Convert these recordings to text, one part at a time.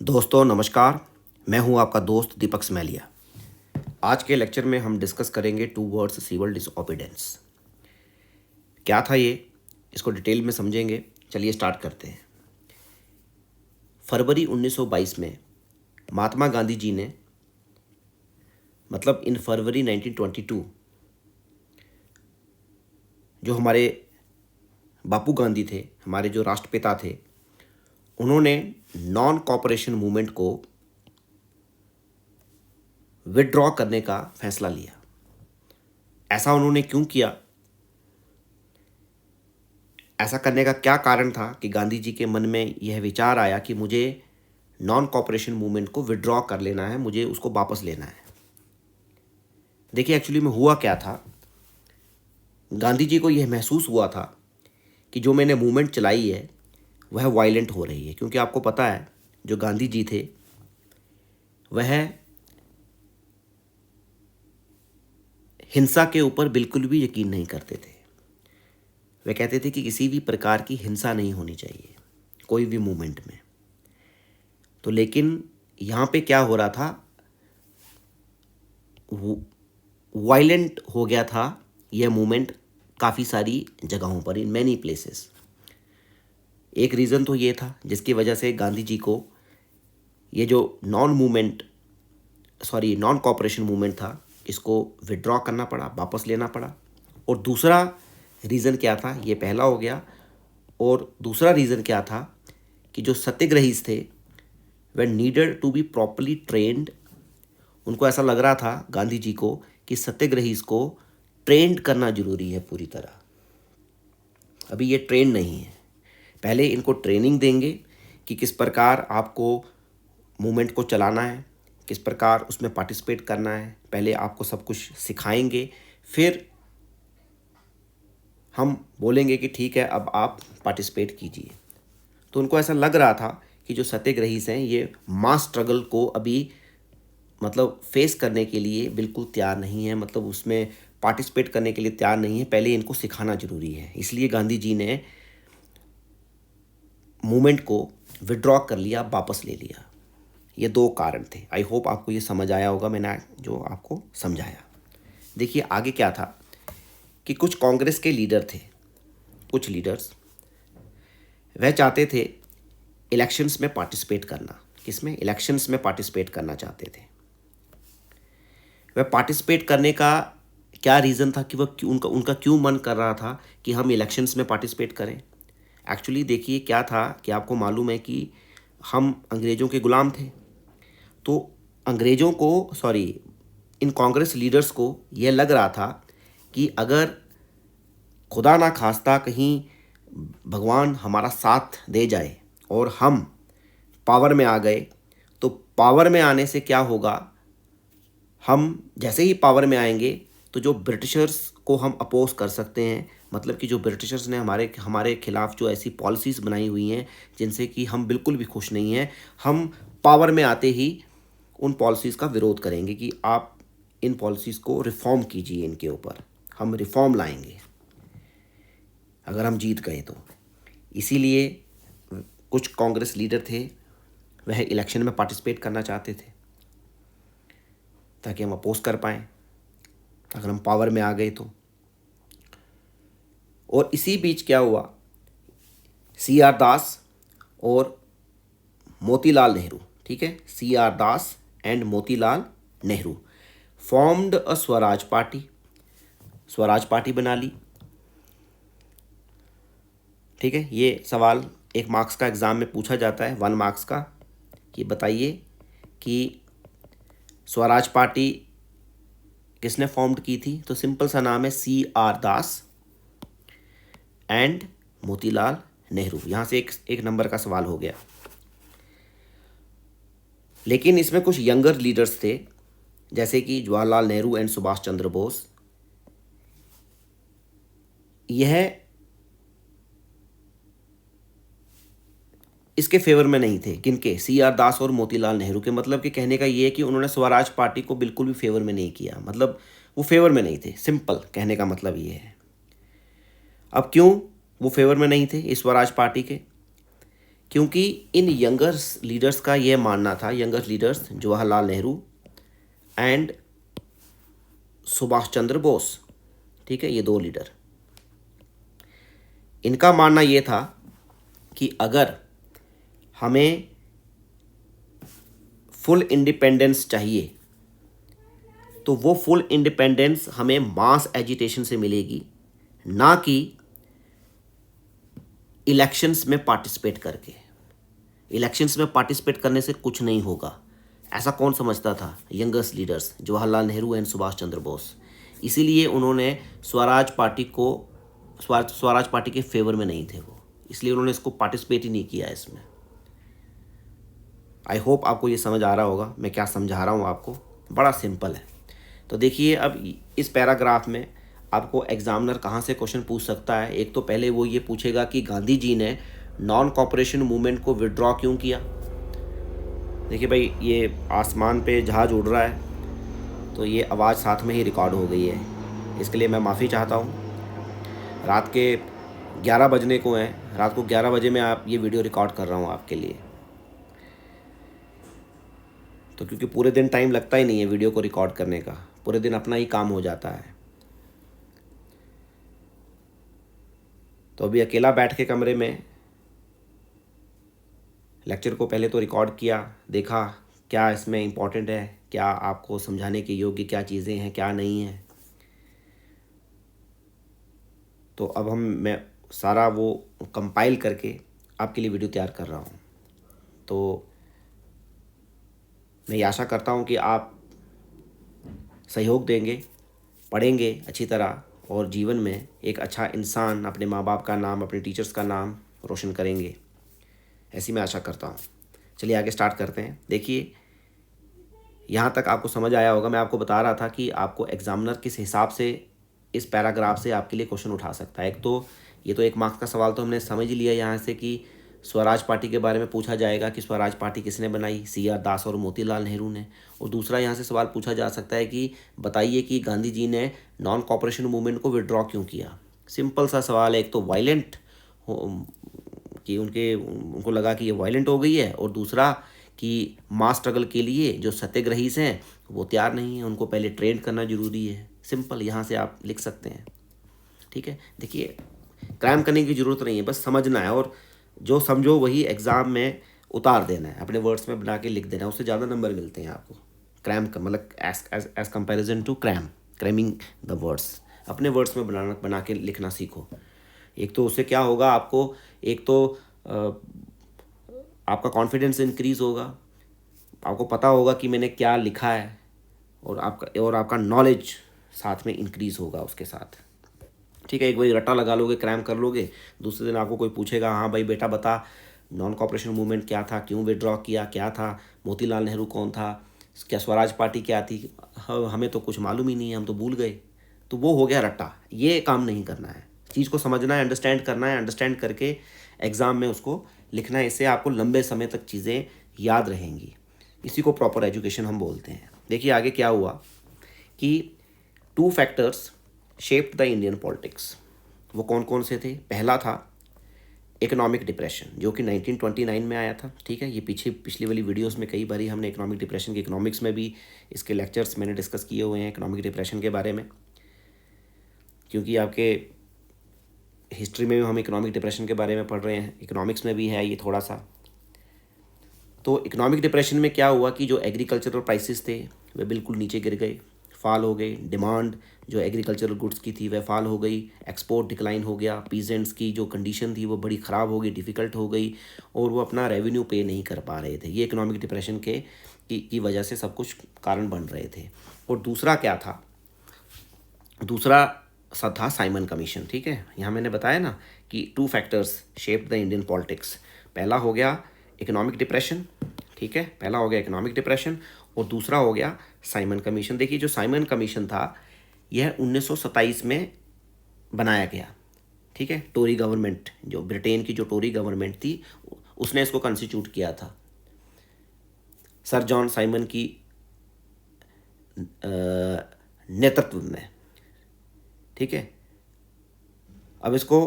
दोस्तों नमस्कार। मैं हूं आपका दोस्त दीपक स्मैलिया। आज के लेक्चर में हम डिस्कस करेंगे टू वर्ड्स सिविल डिसओबीडेंस। क्या था ये, इसको डिटेल में समझेंगे। चलिए स्टार्ट करते हैं। फरवरी 1922 में महात्मा गांधी जी ने, मतलब इन फरवरी 1922, जो हमारे बापू गांधी थे, हमारे जो राष्ट्रपिता थे, उन्होंने नॉन कॉपरेशन मूवमेंट को विड्रॉ करने का फैसला लिया। ऐसा उन्होंने क्यों किया, ऐसा करने का क्या कारण था कि गांधी जी के मन में यह विचार आया कि मुझे नॉन कॉपरेशन मूवमेंट को विड्रॉ कर लेना है, मुझे उसको वापस लेना है। देखिए एक्चुअली में हुआ क्या था, गांधी जी को यह महसूस हुआ था कि जो मैंने मूवमेंट चलाई है वह वायलेंट हो रही है। क्योंकि आपको पता है जो गांधी जी थे वह हिंसा के ऊपर बिल्कुल भी यकीन नहीं करते थे। वे कहते थे कि किसी भी प्रकार की हिंसा नहीं होनी चाहिए कोई भी मूवमेंट में। तो लेकिन यहाँ पे क्या हो रहा था, वायलेंट हो गया था यह मूवमेंट काफ़ी सारी जगहों पर, इन मैनी प्लेसेस। एक रीज़न तो ये था जिसकी वजह से गांधी जी को ये जो नॉन कॉपरेशन मूवमेंट था इसको विड्रॉ करना पड़ा, वापस लेना पड़ा। और दूसरा रीज़न क्या था, ये पहला हो गया। और दूसरा रीज़न क्या था कि जो सत्याग्रहीज थे वे needed to be properly trained. उनको ऐसा लग रहा था गांधी जी को कि सत्याग्रहीज को ट्रेंड करना जरूरी है पूरी तरह। अभी ये ट्रेंड नहीं है, पहले इनको ट्रेनिंग देंगे कि किस प्रकार आपको मूवमेंट को चलाना है, किस प्रकार उसमें पार्टिसिपेट करना है। पहले आपको सब कुछ सिखाएंगे, फिर हम बोलेंगे कि ठीक है अब आप पार्टिसिपेट कीजिए। तो उनको ऐसा लग रहा था कि जो सत्याग्रहीज हैं ये मास स्ट्रगल को अभी मतलब फेस करने के लिए बिल्कुल तैयार नहीं है, मतलब उसमें पार्टिसिपेट करने के लिए तैयार नहीं है। पहले इनको सिखाना जरूरी है। इसलिए गांधी जी ने मूवमेंट को विड्रॉ कर लिया, वापस ले लिया। ये दो कारण थे। आई होप आपको ये समझ आया होगा मैंने जो आपको समझाया। देखिए आगे क्या था कि कुछ कांग्रेस के लीडर थे, कुछ लीडर्स, वह चाहते थे इलेक्शंस में पार्टिसिपेट करना। किसमें? इलेक्शंस में पार्टिसिपेट करना चाहते थे। वह पार्टिसिपेट करने का क्या रीज़न था कि वह उनका क्यों मन कर रहा था कि हम इलेक्शंस में पार्टिसिपेट करें। एक्चुअली देखिए क्या था कि आपको मालूम है कि हम अंग्रेज़ों के ग़ुलाम थे। तो अंग्रेज़ों को इन कांग्रेस लीडर्स को यह लग रहा था कि अगर खुदा ना खास्ता कहीं भगवान हमारा साथ दे जाए और हम पावर में आ गए, तो पावर में आने से क्या होगा, हम जैसे ही पावर में आएंगे तो जो ब्रिटिशर्स को हम अपोज कर सकते हैं। मतलब कि जो ब्रिटिशर्स ने हमारे खिलाफ जो ऐसी पॉलिसीज़ बनाई हुई हैं जिनसे कि हम बिल्कुल भी खुश नहीं हैं, हम पावर में आते ही उन पॉलिसीज़ का विरोध करेंगे कि आप इन पॉलिसीज़ को रिफॉर्म कीजिए, इनके ऊपर हम रिफॉर्म लाएंगे अगर हम जीत गए तो। इसीलिए कुछ कांग्रेस लीडर थे वह इलेक्शन में पार्टिसिपेट करना चाहते थे ताकि हम अपोज कर पाएँ अगर हम पावर में आ गए तो। और इसी बीच क्या हुआ, C.R. दास और मोतीलाल नेहरू, ठीक है, C.R. Das and Motilal Nehru formed a Swaraj party, Swaraj party बना ली। ठीक है, ये सवाल 1 मार्क्स का एग्ज़ाम में पूछा जाता है, 1 मार्क्स का, कि बताइए कि स्वराज पार्टी किसने फॉर्म्ड की थी। तो सिंपल सा नाम है C.R. Das and Motilal Nehru. यहाँ से एक नंबर का सवाल हो गया। लेकिन इसमें कुछ यंगर लीडर्स थे जैसे कि जवाहरलाल नेहरू एंड सुभाष चंद्र बोस। यह इसके फेवर में नहीं थे। किनके? C.R. दास और मोतीलाल नेहरू के। मतलब कि कहने का ये है कि उन्होंने स्वराज पार्टी को बिल्कुल भी फेवर में नहीं किया, मतलब वो फेवर में नहीं थे। सिंपल कहने का मतलब ये है। अब क्यों वो फेवर में नहीं थे इस स्वराज पार्टी के? क्योंकि इन यंगर लीडर्स का ये मानना था, younger leaders Jawaharlal Nehru and Subhash Chandra Bose, ठीक है, ये दो लीडर, इनका मानना ये था कि अगर हमें फुल इंडिपेंडेंस चाहिए तो वो फुल इंडिपेंडेंस हमें मास एजिटेशन से मिलेगी, ना कि इलेक्शंस में पार्टिसिपेट करके। इलेक्शंस में पार्टिसिपेट करने से कुछ नहीं होगा, ऐसा कौन समझता था? Youngest leaders Jawaharlal Nehru and Subhash Chandra Bose. इसीलिए उन्होंने स्वराज पार्टी को, स्वराज पार्टी के फेवर में नहीं थे वो, इसलिए उन्होंने इसको पार्टिसिपेट ही नहीं किया इसमें। आई होप आपको ये समझ आ रहा होगा मैं क्या समझा रहा हूँ आपको, बड़ा सिंपल है। तो देखिए अब इस पैराग्राफ में आपको एग्जामिनर कहाँ से क्वेश्चन पूछ सकता है। एक तो पहले वो ये पूछेगा कि गांधी जी ने नॉन कॉपरेशन मूवमेंट को विड्रॉ क्यों किया। देखिए भाई, ये आसमान पे जहाज़ उड़ रहा है तो ये आवाज़ साथ में ही रिकॉर्ड हो गई है, इसके लिए मैं माफ़ी चाहता हूँ। रात के 11 बजने को हैं, रात को 11 बजे मैं आप ये वीडियो रिकॉर्ड कर रहा हूँ आपके लिए, तो क्योंकि पूरे दिन टाइम लगता ही नहीं है वीडियो को रिकॉर्ड करने का, पूरे दिन अपना ही काम हो जाता है। तो अभी अकेला बैठ के कमरे में लेक्चर को पहले तो रिकॉर्ड किया, देखा क्या इसमें इम्पोर्टेंट है, क्या आपको समझाने के योग्य क्या चीज़ें हैं, क्या नहीं है। तो अब मैं सारा वो कंपाइल करके आपके लिए वीडियो तैयार कर रहा हूँ। तो मैं ये आशा करता हूँ कि आप सहयोग देंगे, पढ़ेंगे अच्छी तरह और जीवन में एक अच्छा इंसान, अपने माँ बाप का नाम, अपने टीचर्स का नाम रोशन करेंगे, ऐसी मैं आशा करता हूँ। चलिए आगे स्टार्ट करते हैं। देखिए यहाँ तक आपको समझ आया होगा। मैं आपको बता रहा था कि आपको एग्जामिनर किस हिसाब से इस पैराग्राफ से आपके लिए क्वेश्चन उठा सकता है। एक तो ये तो 1 मार्क्स का सवाल तो हमने समझ लिया यहाँ से कि स्वराज पार्टी के बारे में पूछा जाएगा कि स्वराज पार्टी किसने बनाई, CR दास और मोतीलाल नेहरू ने। और दूसरा यहाँ से सवाल पूछा जा सकता है कि बताइए कि गांधी जी ने नॉन कॉपरेशन मूवमेंट को विड्रॉ क्यों किया। सिंपल सा सवाल है, एक तो वायलेंट कि उनको लगा कि ये वायलेंट हो गई है, और दूसरा कि मास स्ट्रगल के लिए जो सत्याग्रही हैं वो तैयार नहीं है, उनको पहले ट्रेन करना जरूरी है। सिंपल यहाँ से आप लिख सकते हैं, ठीक है। देखिए क्राइम करने की ज़रूरत नहीं है, बस समझना है, और जो समझो वही एग्ज़ाम में उतार देना है, अपने वर्ड्स में बना के लिख देना है, उससे ज़्यादा नंबर मिलते हैं आपको। क्रैम का मतलब as comparison to cramming the words, अपने वर्ड्स में बना के लिखना सीखो। एक तो उससे क्या होगा आपको, एक तो आपका कॉन्फिडेंस इंक्रीज़ होगा, आपको पता होगा कि मैंने क्या लिखा है, और आपका नॉलेज साथ में इंक्रीज़ होगा उसके साथ, ठीक है। एक बार रट्टा लगा लोगे, क्रैम कर लोगे, दूसरे दिन आपको कोई पूछेगा हाँ भाई बेटा बता नॉन कॉपरेशन मूवमेंट क्या था, क्यों विड्रॉ किया, क्या था, मोतीलाल नेहरू कौन था, क्या स्वराज पार्टी क्या थी, हमें तो कुछ मालूम ही नहीं है, हम तो भूल गए, तो वो हो गया रट्टा। ये काम नहीं करना है, चीज़ को समझना है, अंडरस्टैंड करना है, अंडरस्टैंड करके एग्ज़ाम में उसको लिखना है, इससे आपको लंबे समय तक चीज़ें याद रहेंगी। इसी को प्रॉपर एजुकेशन हम बोलते हैं। देखिए आगे क्या हुआ कि 2 factors shaped the Indian politics. वो कौन कौन से थे? पहला था इकोनॉमिक डिप्रेशन, जो कि 1929 में आया था, ठीक है। ये पिछली वाली वीडियोस में कई बारी हमने इकोनॉमिक डिप्रेशन के, इकोनॉमिक्स में भी इसके लेक्चर्स मैंने डिस्कस किए हुए हैं इकोनॉमिक डिप्रेशन के बारे में, क्योंकि आपके हिस्ट्री में भी हम इकोनॉमिक डिप्रेशन के बारे में पढ़ रहे हैं, इकोनॉमिक्स में भी है ये थोड़ा सा। तो इकोनॉमिक डिप्रेशन में क्या हुआ कि जो एग्रीकल्चरल प्राइसेस थे वे बिल्कुल नीचे गिर गए, फाल हो गई, डिमांड जो एग्रीकल्चरल गुड्स की थी वह फाल हो गई, एक्सपोर्ट डिक्लाइन हो गया, पीजेंट्स की जो कंडीशन थी वो बड़ी ख़राब हो गई, डिफ़िकल्ट हो गई, और वो अपना रेवेन्यू पे नहीं कर पा रहे थे। ये इकोनॉमिक डिप्रेशन की वजह से सब कुछ कारण बन रहे थे। और दूसरा क्या था? दूसरा था साइमन कमीशन, ठीक है। यहाँ मैंने बताया ना कि 2 factors shaped the Indian politics. पहला हो गया इकोनॉमिक डिप्रेशन, ठीक है, पहला हो गया इकोनॉमिक डिप्रेशन, और दूसरा हो गया साइमन कमीशन। देखिए जो साइमन कमीशन था यह 1927 में बनाया गया, ठीक है। टोरी गवर्नमेंट, जो ब्रिटेन की जो टोरी गवर्नमेंट थी उसने इसको कंस्टिट्यूट किया था सर जॉन साइमन की नेतृत्व में, ठीक है। अब इसको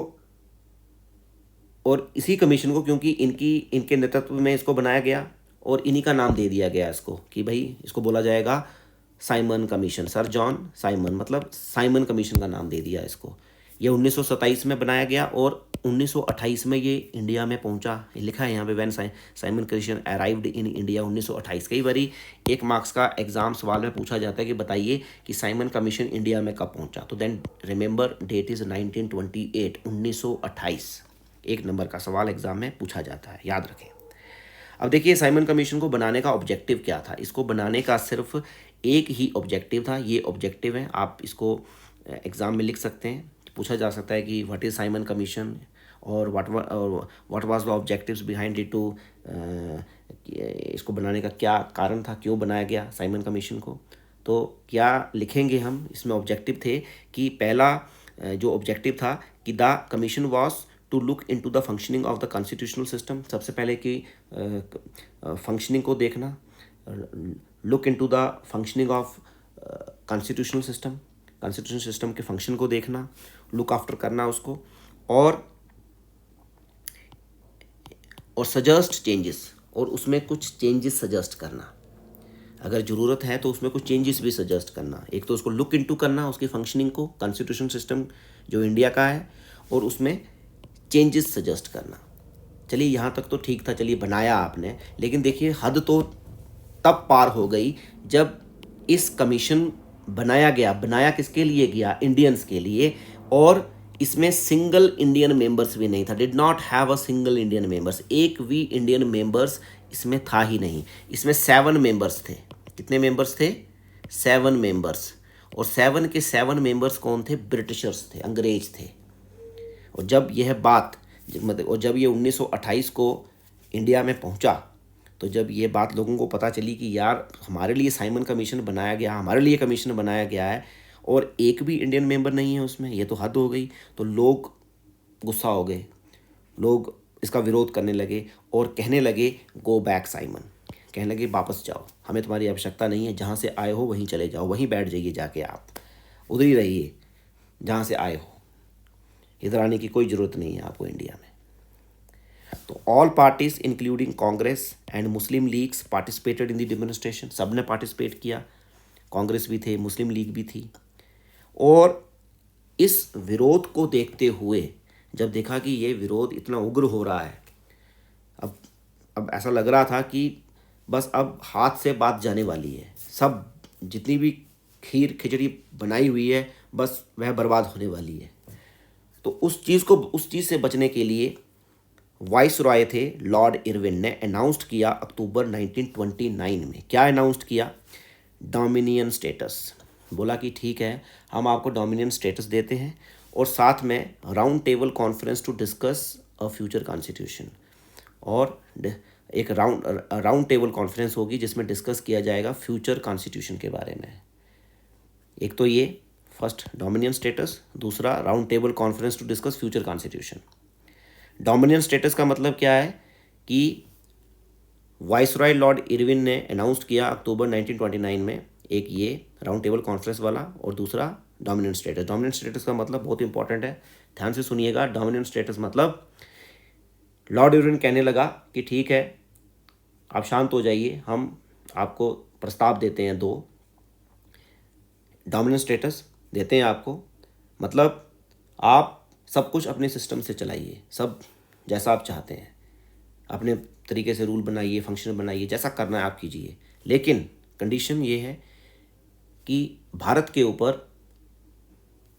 और इसी कमीशन को, क्योंकि इनके नेतृत्व में इसको बनाया गया और इन्हीं का नाम दे दिया गया इसको कि भाई इसको बोला जाएगा Simon commission. Sir John Simon, मतलब साइमन कमीशन का नाम दे दिया इसको। ये 1927 में बनाया गया और 1928 में ये इंडिया में पहुंचा। लिखा है यहाँ पे when Simon commission arrived in India 1928। कई बारी 1 मार्क्स का एग्जाम सवाल में पूछा जाता है कि बताइए कि साइमन कमीशन इंडिया में कब पहुंचा, तो then remember date is 1928, 1928। 1 number का सवाल एग्जाम में पूछा जाता है, याद रखें। अब देखिए साइमन कमीशन को बनाने का ऑब्जेक्टिव क्या था। इसको बनाने का सिर्फ एक ही ऑब्जेक्टिव था। ये ऑब्जेक्टिव है, आप इसको एग्ज़ाम में लिख सकते हैं। पूछा जा सकता है कि व्हाट इज़ साइमन कमीशन और what was the objectives behind it, to इसको बनाने का क्या कारण था, क्यों बनाया गया साइमन कमीशन को। तो क्या लिखेंगे हम इसमें? ऑब्जेक्टिव थे कि पहला जो ऑब्जेक्टिव था कि the commission was to look into the functioning of the constitutional system. सबसे पहले कि फंक्शनिंग को देखना, look into the functioning of constitutional system के फंक्शन को देखना, लुक आफ्टर करना उसको, और सजेस्ट चेंजेस, और उसमें कुछ चेंजेस सजेस्ट करना। अगर ज़रूरत है तो उसमें कुछ चेंजेस भी सजेस्ट करना। एक तो उसको लुक इनटू करना, उसकी फंक्शनिंग को, कॉन्स्टिट्यूशन सिस्टम जो इंडिया का है, और उसमें चेंजेस सजेस्ट करना। चलिए यहाँ तक तो ठीक था, चलिए बनाया आपने। लेकिन देखिए हद तो तब पार हो गई जब इस कमीशन बनाया गया। बनाया किसके लिए गया? इंडियंस के लिए। और इसमें सिंगल इंडियन मेंबर्स भी नहीं था, did not have a single Indian members. एक भी इंडियन मेंबर्स इसमें था ही नहीं। इसमें 7 मेंबर्स थे। कितने मेंबर्स थे? 7 मेंबर्स। और 7 के 7 मेंबर्स कौन थे? ब्रिटिशर्स थे, अंग्रेज थे। और जब यह बात मतलब और जब ये 1928 को इंडिया में पहुंचा, तो जब ये बात लोगों को पता चली कि यार हमारे लिए साइमन कमीशन बनाया गया, हमारे लिए कमीशन बनाया गया है और एक भी इंडियन मेंबर नहीं है उसमें, ये तो हद हो गई। तो लोग गुस्सा हो गए, लोग इसका विरोध करने लगे और कहने लगे गो बैक साइमन, कहने लगे वापस जाओ, हमें तुम्हारी आवश्यकता नहीं है, जहाँ से आए हो वहीं चले जाओ, वहीं बैठ जाइए जाके, आप उधर ही रहिए जहाँ से आए हो, इधर आने की कोई ज़रूरत नहीं है आपको इंडिया में। तो all parties including Congress and Muslim leagues participated in the demonstration. सब ने पार्टिसिपेट किया, कांग्रेस भी थे, मुस्लिम लीग भी थी। और इस विरोध को देखते हुए जब देखा कि ये विरोध इतना उग्र हो रहा है, अब ऐसा लग रहा था कि बस अब हाथ से बात जाने वाली है, सब जितनी भी खीर खिचड़ी बनाई हुई है बस वह बर्बाद होने वाली है। तो उस चीज़ से बचने के लिए वाइस रॉय थे लॉर्ड इरविन ने अनाउंस्ड किया अक्टूबर 1929 में। क्या अनाउंस्ड किया? Dominion status. बोला कि ठीक है हम आपको डोमिनियन स्टेटस देते हैं और साथ में round table conference to discuss a future constitution. और एक राउंड टेबल कॉन्फ्रेंस होगी जिसमें डिस्कस किया जाएगा फ्यूचर कॉन्स्टिट्यूशन के बारे में। एक तो ये फर्स्ट डोमिनियन स्टेटस, दूसरा round table conference to discuss future constitution. Dominion status का मतलब क्या है कि वाइसरॉय लॉर्ड इरविन ने अनाउंस किया अक्टूबर 1929 में, एक ये राउंड टेबल कॉन्फ्रेंस वाला और दूसरा डोमिनियन स्टेटस। डोमिनियन स्टेटस का मतलब बहुत इंपॉर्टेंट है, ध्यान से सुनिएगा। डोमिनियन स्टेटस मतलब लॉर्ड इरविन कहने लगा कि ठीक है आप शांत हो जाइए, हम आपको प्रस्ताव देते हैं, 2 डोमिनियन स्टेटस देते हैं आपको। मतलब आप सब कुछ अपने सिस्टम से चलाइए, सब जैसा आप चाहते हैं, अपने तरीके से रूल बनाइए, फंक्शन बनाइए, जैसा करना है आप कीजिए। लेकिन कंडीशन ये है कि भारत के ऊपर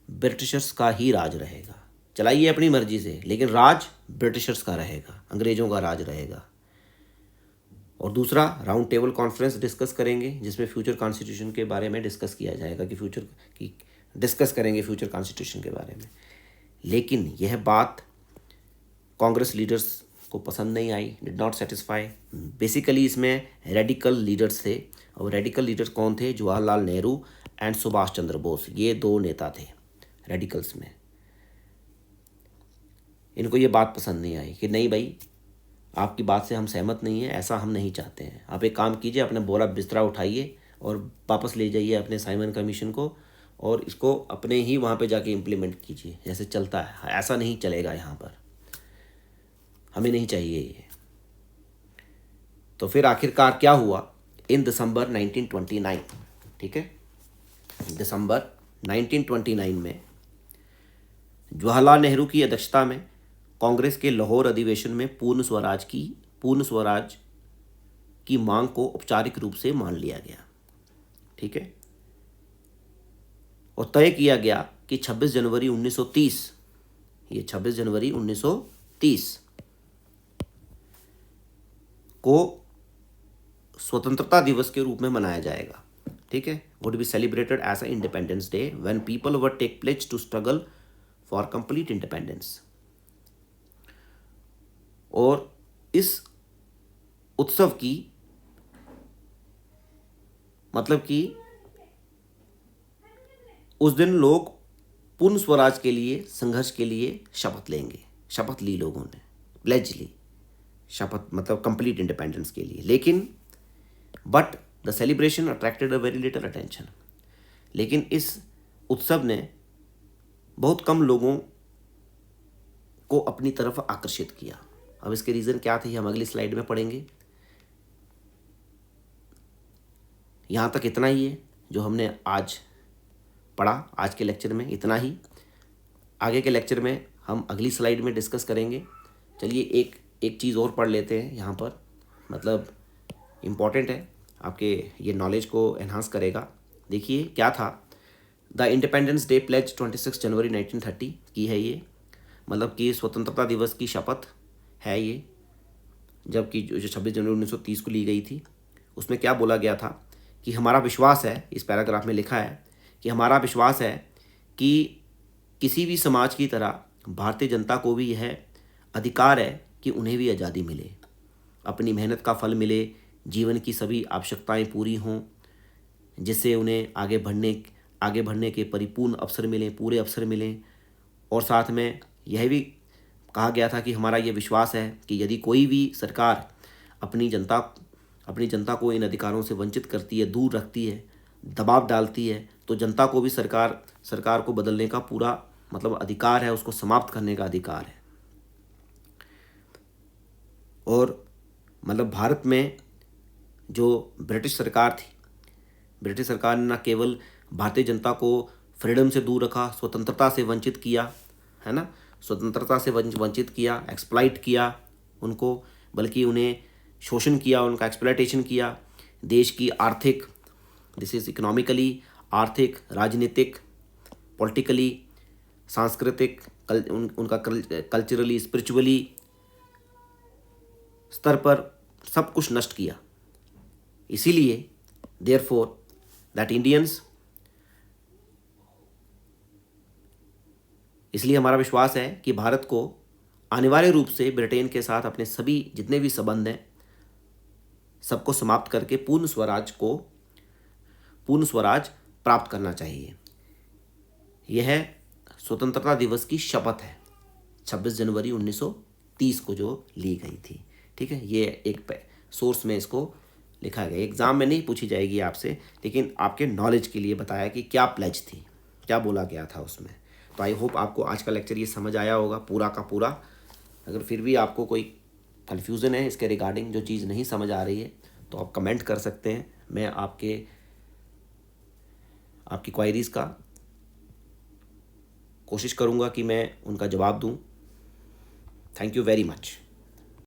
ब्रिटिशर्स का ही राज रहेगा। चलाइए अपनी मर्जी से, लेकिन राज ब्रिटिशर्स का रहेगा, अंग्रेज़ों का राज रहेगा। और दूसरा राउंड टेबल कॉन्फ्रेंस डिस्कस करेंगे जिसमें फ्यूचर कॉन्स्टिट्यूशन के बारे में डिस्कस किया जाएगा कि डिस्कस करेंगे फ्यूचर कॉन्स्टिट्यूशन के बारे में। लेकिन यह बात कांग्रेस लीडर्स को पसंद नहीं आई, डिड नॉट सेटिस्फाई। बेसिकली इसमें रेडिकल लीडर्स थे, और रेडिकल लीडर्स कौन थे? जवाहरलाल नेहरू एंड सुभाष चंद्र बोस, ये 2 नेता थे रेडिकल्स में। इनको ये बात पसंद नहीं आई कि नहीं भाई आपकी बात से हम सहमत नहीं हैं, ऐसा हम नहीं चाहते हैं। आप एक काम कीजिए, अपना बोरा बिस्तरा उठाइए और वापस ले जाइए अपने साइमन कमीशन को, और इसको अपने ही वहाँ पे जाके इम्प्लीमेंट कीजिए जैसे चलता है, ऐसा नहीं चलेगा यहाँ पर। हमें नहीं चाहिए ये। तो फिर आखिरकार क्या हुआ इन दिसंबर 1929, ठीक है, दिसंबर 1929 में जवाहरलाल नेहरू की अध्यक्षता में कांग्रेस के लाहौर अधिवेशन में पूर्ण स्वराज की मांग को औपचारिक रूप से मान लिया गया, ठीक है, और तय किया गया कि 26 जनवरी 1930, ये 26 जनवरी 1930 को स्वतंत्रता दिवस के रूप में मनाया जाएगा, ठीक है, would be celebrated as a Independence Day when people were take pledge to struggle for complete independence. और इस उत्सव की मतलब कि उस दिन लोग पूर्ण स्वराज के लिए संघर्ष के लिए शपथ लेंगे, शपथ ली लोगों ने, प्लेज ली, शपथ मतलब कंप्लीट इंडिपेंडेंस के लिए। लेकिन but the celebration attracted a very little attention, लेकिन इस उत्सव ने बहुत कम लोगों को अपनी तरफ आकर्षित किया। अब इसके रीज़न क्या थे हम अगली स्लाइड में पढ़ेंगे। यहाँ तक इतना ही है जो हमने आज पढ़ा, आज के लेक्चर में इतना ही। आगे के लेक्चर में हम अगली स्लाइड में डिस्कस करेंगे। चलिए एक चीज़ और पढ़ लेते हैं यहाँ पर, मतलब इम्पॉर्टेंट है, आपके ये नॉलेज को एनहांस करेगा। देखिए क्या था, द इंडिपेंडेंस डे प्लेज 26 जनवरी 1930 की है ये, मतलब कि स्वतंत्रता दिवस की शपथ है ये, जबकि जो 26 जनवरी 1930 को ली गई थी। उसमें क्या बोला गया था कि हमारा विश्वास है, इस पैराग्राफ में लिखा है कि हमारा विश्वास है कि किसी भी समाज की तरह भारतीय जनता को भी यह अधिकार है कि उन्हें भी आज़ादी मिले, अपनी मेहनत का फल मिले, जीवन की सभी आवश्यकताएं पूरी हों, जिससे उन्हें आगे बढ़ने के परिपूर्ण अवसर मिलें, पूरे अवसर मिलें। और साथ में यह भी कहा गया था कि हमारा ये विश्वास है कि यदि कोई भी सरकार अपनी जनता को इन अधिकारों से वंचित करती है, दूर रखती है, दबाव डालती है, तो जनता को भी सरकार को बदलने का पूरा मतलब अधिकार है, उसको समाप्त करने का अधिकार है। और मतलब भारत में जो ब्रिटिश सरकार थी, ब्रिटिश सरकार ने न केवल भारतीय जनता को फ्रीडम से दूर रखा, स्वतंत्रता से वंचित किया, है ना, स्वतंत्रता से वंचित किया, एक्सप्लॉइट किया उनको, बल्कि उन्हें शोषण किया, उनका एक्सप्लॉइटेशन किया। देश की आर्थिक, दिस इज इकोनॉमिकली, आर्थिक, राजनीतिक, पॉलिटिकली, सांस्कृतिक, उनका कल्चरली, स्पिरिचुअली स्तर पर सब कुछ नष्ट किया। इसीलिए देयरफॉर दैट इंडियंस, इसलिए हमारा विश्वास है कि भारत को अनिवार्य रूप से ब्रिटेन के साथ अपने सभी जितने भी संबंध हैं सबको समाप्त करके पूर्ण स्वराज प्राप्त करना चाहिए। यह स्वतंत्रता दिवस की शपथ है 26 जनवरी 1930 को जो ली गई थी, ठीक है। ये एक सोर्स में इसको लिखा गया, एग्ज़ाम में नहीं पूछी जाएगी आपसे, लेकिन आपके नॉलेज के लिए बताया कि क्या प्लेज थी, क्या बोला गया था उसमें। तो आई होप आपको आज का लेक्चर ये समझ आया होगा पूरा का पूरा। अगर फिर भी आपको कोई कन्फ्यूज़न है इसके रिगार्डिंग, जो चीज़ नहीं समझ आ रही है, तो आप कमेंट कर सकते हैं। मैं आपकी क्वायरीज़ का कोशिश करूँगा कि मैं उनका जवाब दूँ। Thank you very much.